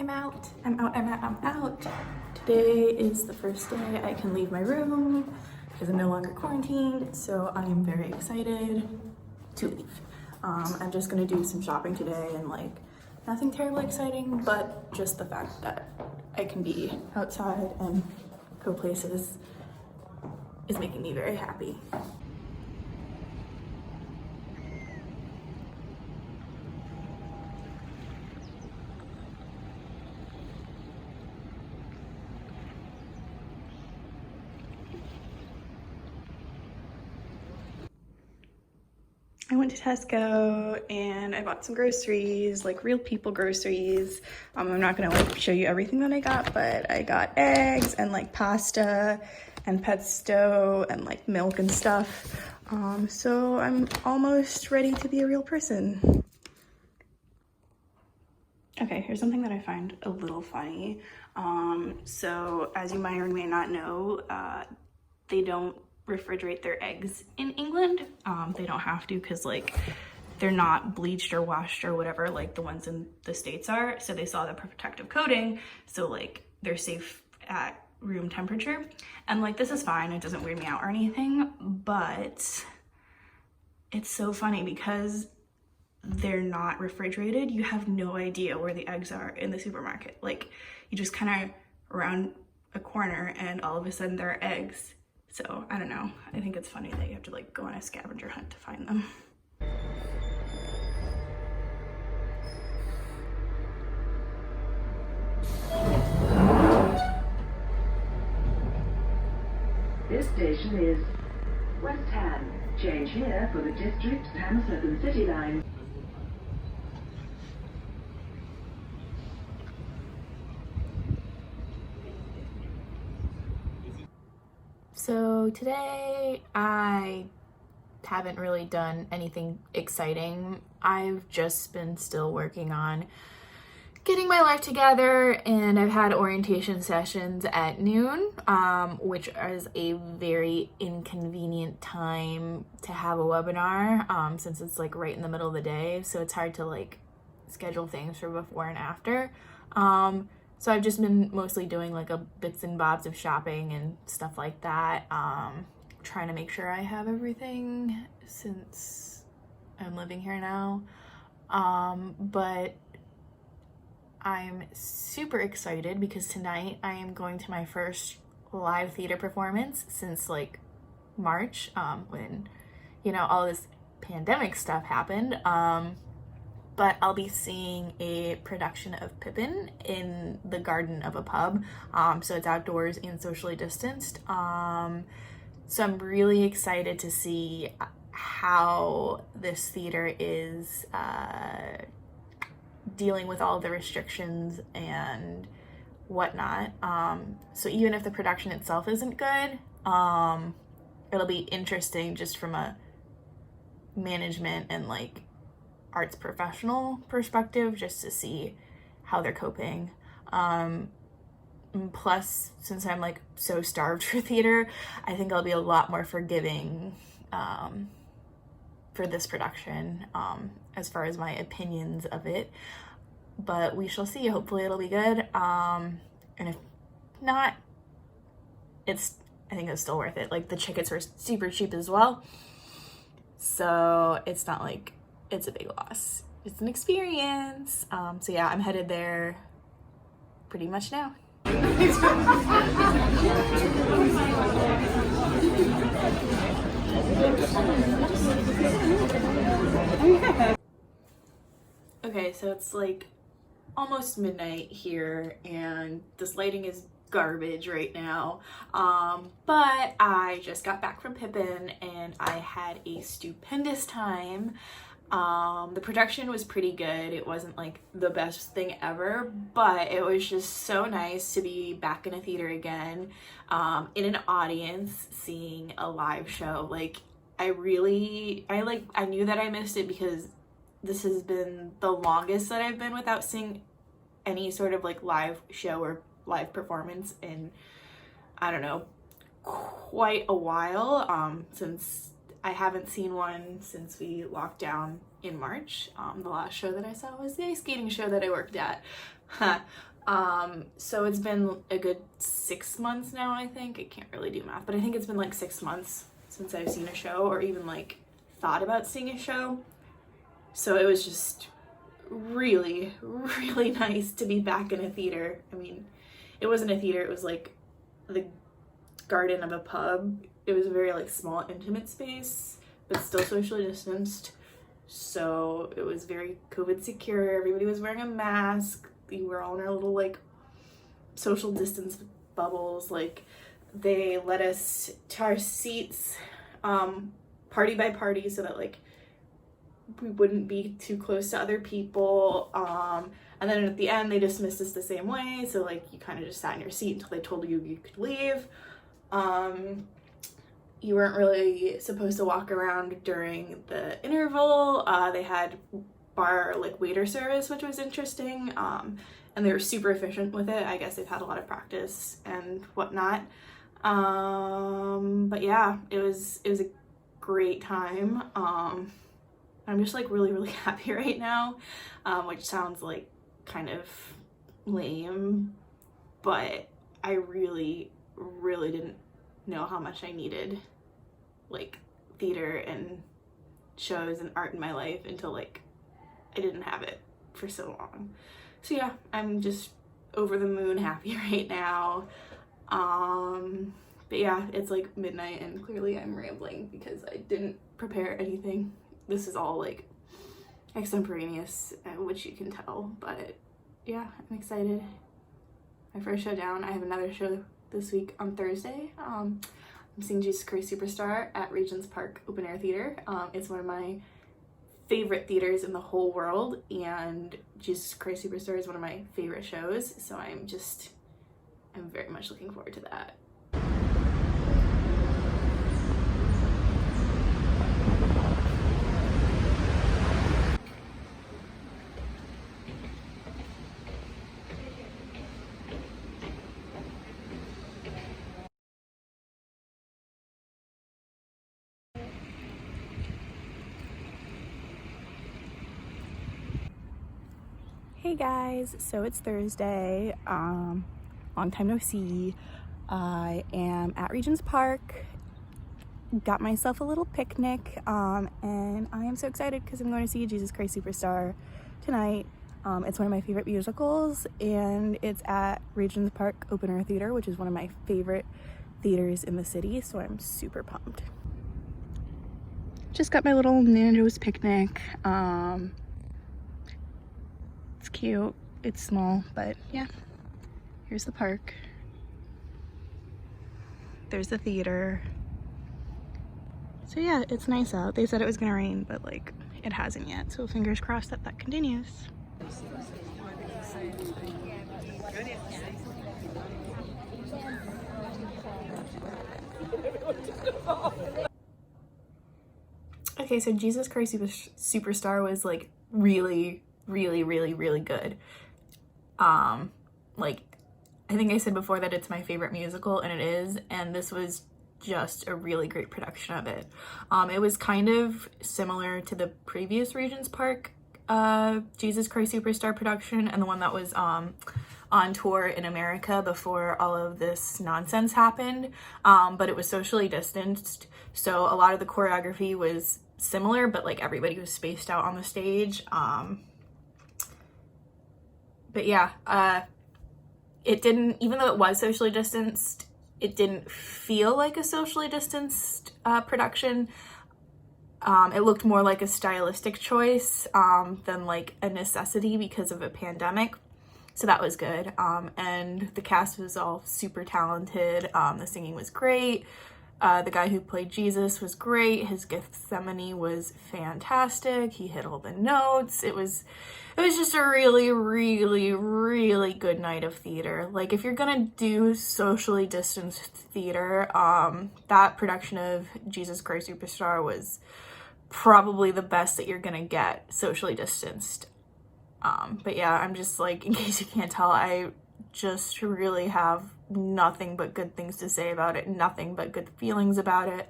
I'm out. I'm out. Today is the first day I can leave my room because I'm no longer quarantined, so I am very excited to leave. I'm just gonna do some shopping today and like nothing terribly exciting, but just the fact that I can be outside and go places is making me very happy. I went to Tesco and I bought some groceries, like real people groceries. I'm not gonna like show you everything that I got, but I got eggs and like pasta and pesto and like milk and stuff. So I'm almost ready to be a real person. Okay, here's something that I find a little funny. So as you might or may not know, they don't refrigerate their eggs in England. They don't have to because like they're not bleached or washed or whatever like the ones in the States are. So they saw the protective coating. So like they're safe at room temperature. And like this is fine. It doesn't weird me out or anything. But it's so funny because they're not refrigerated. You have no idea where the eggs are in the supermarket. Like you just kind of round a corner and all of a sudden there are eggs. So I don't know. I think it's funny that you have to like go on a scavenger hunt to find them. This station is West Ham. Change here for the District Hammersmith City line. So today I haven't really done anything exciting. I've just been still working on getting my life together, and I've had orientation sessions at noon, which is a very inconvenient time to have a webinar, since it's like right in the middle of the day, so it's hard to like schedule things for before and after. So I've just been mostly doing like a bits and bobs of shopping and stuff like that, trying to make sure I have everything since I'm living here now, but I'm super excited because tonight I am going to my first live theater performance since like March, when, you know, all this pandemic stuff happened. But I'll be seeing a production of Pippin in the garden of a pub. So it's outdoors and socially distanced. So I'm really excited to see how this theater is dealing with all the restrictions and whatnot. So even if the production itself isn't good, it'll be interesting just from a management and like arts professional perspective, just to see how they're coping. Plus, since I'm like so starved for theater, I think I'll be a lot more forgiving for this production, as far as my opinions of it, but we shall see. Hopefully it'll be good, and if not, I think it's still worth it. Like the tickets were super cheap as well, so it's not like it's a big loss. It's an experience. So yeah, I'm headed there pretty much now. Okay, so it's like almost midnight here and this lighting is garbage right now, but I just got back from Pippin and I had a stupendous time. The production was pretty good. It wasn't like the best thing ever, but it was just so nice to be back in a theater again, in an audience, seeing a live show. Like I knew that I missed it because this has been the longest that I've been without seeing any sort of like live show or live performance in, I don't know, quite a while, since I haven't seen one since we locked down in March. The last show that I saw was the ice skating show that I worked at. So it's been a good 6 months now, I think. I can't really do math, but I think it's been like 6 months since I've seen a show or even like thought about seeing a show. So it was just really, really nice to be back in a theater. I mean, it wasn't a theater, it was like the garden of a pub. It was a very like small, intimate space, but still socially distanced. So it was very COVID secure. Everybody was wearing a mask. We were all in our little like social distance bubbles. Like they let us to our seats party by party so that like we wouldn't be too close to other people. And then at the end they dismissed us the same way. So like you kind of just sat in your seat until they told you you could leave. You weren't really supposed to walk around during the interval. They had bar like waiter service, which was interesting. And they were super efficient with it. I guess they've had a lot of practice and whatnot. But yeah, it was a great time. I'm just like really, really happy right now, which sounds like kind of lame, but I really, really didn't know how much I needed like theater and shows and art in my life until like I didn't have it for so long. So yeah, I'm just over the moon happy right now. But yeah, it's like midnight and clearly I'm rambling because I didn't prepare anything. This is all like extemporaneous, which you can tell, but yeah, I'm excited. My first show down. I have another show this week on Thursday. I'm seeing Jesus Christ Superstar at Regent's Park Open Air Theater. It's one of my favorite theaters in the whole world, and Jesus Christ Superstar is one of my favorite shows, so I'm very much looking forward to that. Hey guys, so it's Thursday, long time no see. I am at Regent's Park, got myself a little picnic, and I am so excited because I'm going to see Jesus Christ Superstar tonight. It's one of my favorite musicals, and it's at Regent's Park Open Air Theater, which is one of my favorite theaters in the city, so I'm super pumped. Just got my little Nando's picnic. It's cute, it's small, but yeah, here's the park. There's the theater. So yeah, it's nice out. They said it was gonna rain, but like it hasn't yet, so fingers crossed that that continues. Okay, so Jesus Christ Superstar was like really, really, really, really good. Like I think I said before that it's my favorite musical, and it is, and this was just a really great production of it. It was kind of similar to the previous Regent's Park Jesus Christ Superstar production, and the one that was on tour in America before all of this nonsense happened, but it was socially distanced, so a lot of the choreography was similar, but like everybody was spaced out on the stage. But yeah, it didn't, even though it was socially distanced, it didn't feel like a socially distanced production. It looked more like a stylistic choice than like a necessity because of a pandemic. So that was good. And the cast was all super talented. The singing was great. The guy who played Jesus was great. His Gethsemane was fantastic. He hit all the notes. It was just a really, really, really good night of theater. Like if you're gonna do socially distanced theater, that production of Jesus Christ Superstar was probably the best that you're gonna get socially distanced. But yeah, I'm just like, in case you can't tell, I just really have nothing but good things to say about it, nothing but good feelings about it.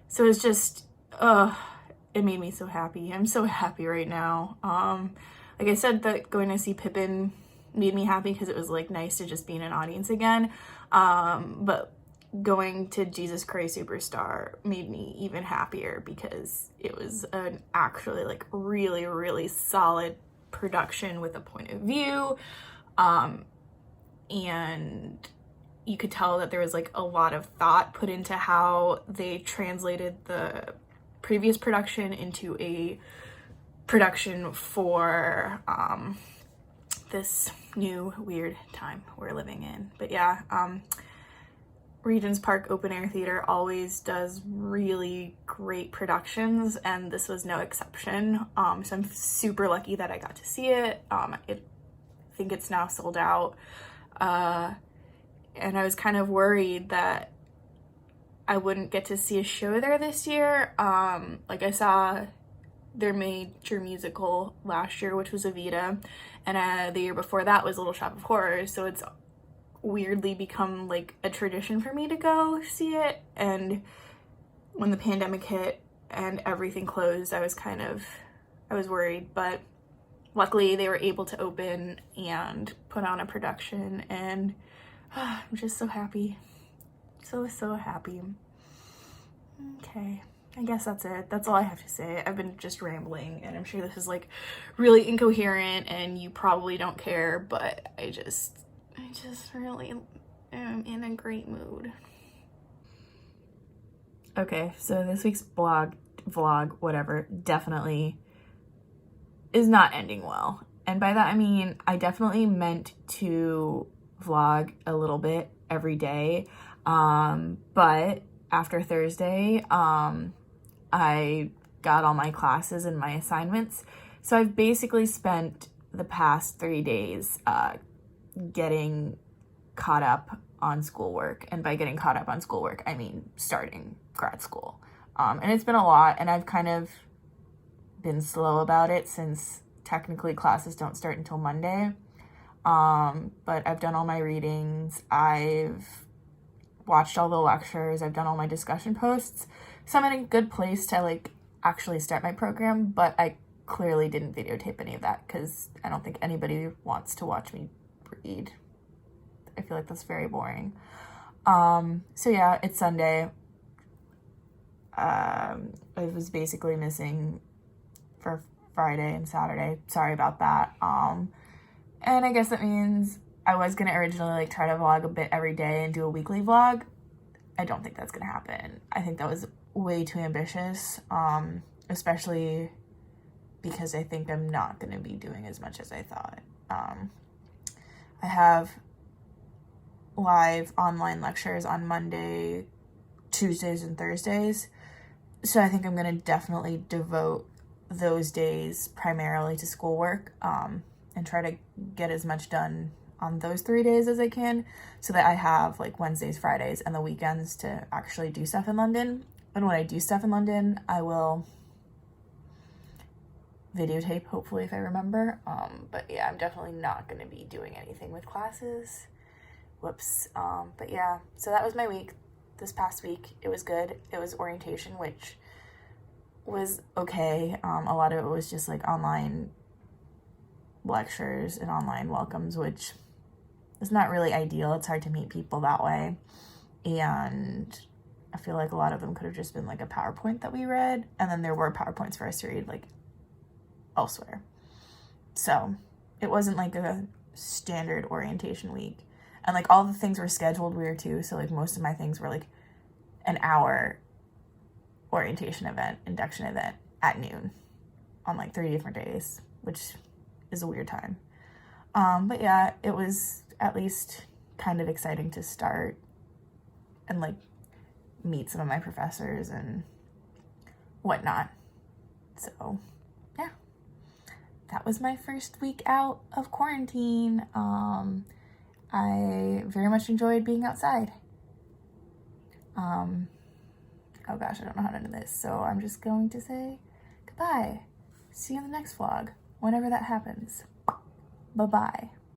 So it's just, it made me so happy. I'm so happy right now. Like I said, that going to see Pippin made me happy because it was like nice to just be in an audience again. But going to Jesus Christ Superstar made me even happier because it was an actually like really, really solid production with a point of view. And you could tell that there was like a lot of thought put into how they translated the previous production into a production for this new weird time we're living in. But yeah, Regent's Park Open Air Theater always does really great productions, and this was no exception. So I'm super lucky that I got to see it. I think it's now sold out. And I was kind of worried that I wouldn't get to see a show there this year. Like I saw their major musical last year, which was Evita, and the year before that was Little Shop of Horrors, so it's weirdly become like a tradition for me to go see it. And when the pandemic hit and everything closed, I was worried, but luckily they were able to open and put on a production, and I'm just so happy. So happy. Okay, I guess that's it. That's all I have to say. I've been just rambling, and I'm sure this is like really incoherent and you probably don't care, but I just really am in a great mood. Okay, so this week's vlog, whatever, definitely is not ending well. And by that I mean I definitely meant to vlog a little bit every day, but after Thursday I got all my classes and my assignments, so I've basically spent the past 3 days getting caught up on schoolwork. And by getting caught up on schoolwork, I mean starting grad school. And it's been a lot, and I've kind of been slow about it since technically classes don't start until Monday. But I've done all my readings, I've watched all the lectures, I've done all my discussion posts, so I'm in a good place to like actually start my program, but I clearly didn't videotape any of that because I don't think anybody wants to watch me read. I feel like that's very boring. So yeah, it's Sunday. I was basically missing for Friday and Saturday. Sorry about that. And I guess that means I was gonna originally like try to vlog a bit every day and do a weekly vlog. I don't think that's gonna happen. I think that was way too ambitious, especially because I think I'm not gonna be doing as much as I thought. I have live online lectures on Monday, Tuesdays, and Thursdays, so I think I'm gonna definitely devote those days primarily to schoolwork, and try to get as much done on those 3 days as I can, so that I have like Wednesdays, Fridays, and the weekends to actually do stuff in London. And when I do stuff in London, I will videotape, hopefully, if I remember. But yeah, I'm definitely not going to be doing anything with classes. Whoops. But yeah, so that was my week. This past week, it was good. It was orientation, which was okay. A lot of it was just like online lectures and online welcomes, which is not really ideal. It's hard to meet people that way, and I feel like a lot of them could have just been like a PowerPoint that we read, and then there were PowerPoints for us to read like elsewhere. So it wasn't like a standard orientation week, and like all the things were scheduled weird too. So like most of my things were like an hour orientation event, induction event at noon on like 3 different days, which is a weird time. But yeah, it was at least kind of exciting to start and like meet some of my professors and whatnot. So yeah, that was my first week out of quarantine. I very much enjoyed being outside. Oh gosh, I don't know how to end this, so I'm just going to say goodbye. See you in the next vlog, whenever that happens. Bye-bye.